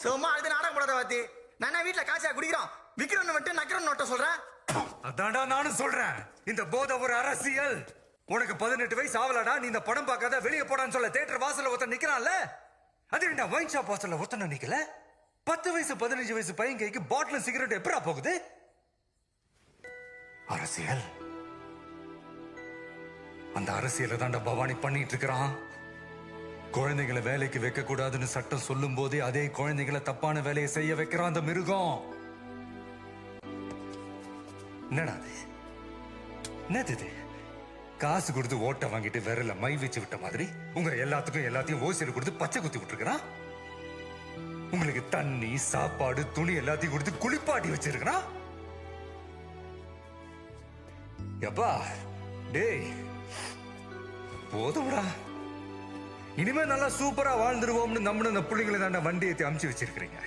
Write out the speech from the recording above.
சும்மா அழுது நாடகம் போடாத வாத்தி. நான் வீட்டுல காசா குடிக்கிறோம், விக்கிறோன்னு மட்டும் நக்கிறோன்னு நோட்ட சொல்றேன். அதான்டா நானும் சொல்றேன், இந்த போதை ஒரு அரசியல். உனக்கு 18 வயசு ஆவலடா, நீ இந்த படம் பார்க்காத வெளியே போடான்னு சொல்ல தேட்டர் வாசல்ல ஒருத்தன் நிக்கிறான்ல, அது என்ன வைன் ஷாப் வாசல்ல ஒருத்தன நிக்கல? 10 வயசு 15 வயசு பையன் கைக்கு பாட்டில் சிகரெட் எப்படா போகுது? அரசியல். அந்த அரசியலை தாண்டா பவானி பண்ணிட்டு இருக்கிறான். குழந்தைகளை வேலைக்கு வைக்க கூடாதுன்னு சட்டம் சொல்லும் போதே அதே குழந்தைகளை தப்பான வேலையை செய்ய வைக்கிறான் அந்த மிருகம். என்னடா என்னது? காசு கொடுத்து ஓட்ட வாங்கிட்டு விரல மை வச்சு விட்ட மாதிரி உங்க எல்லாத்தையும் ஓசியில் கொடுத்து பச்சை குத்தி விட்டுருக்கான். உங்களுக்கு தண்ணி சாப்பாடு துணி எல்லாத்தையும் கொடுத்து குளிப்பாட்டி வச்சிருக்கான். எப்பா டேய் போதும்டா, இனிமே நல்லா சூப்பரா வாழ்ந்துருவோம்னு நம்மளும் அந்த பிள்ளைங்களை தாண்ட வண்டி ஏற்றி அமுச்சு வச்சிருக்கிறீங்க.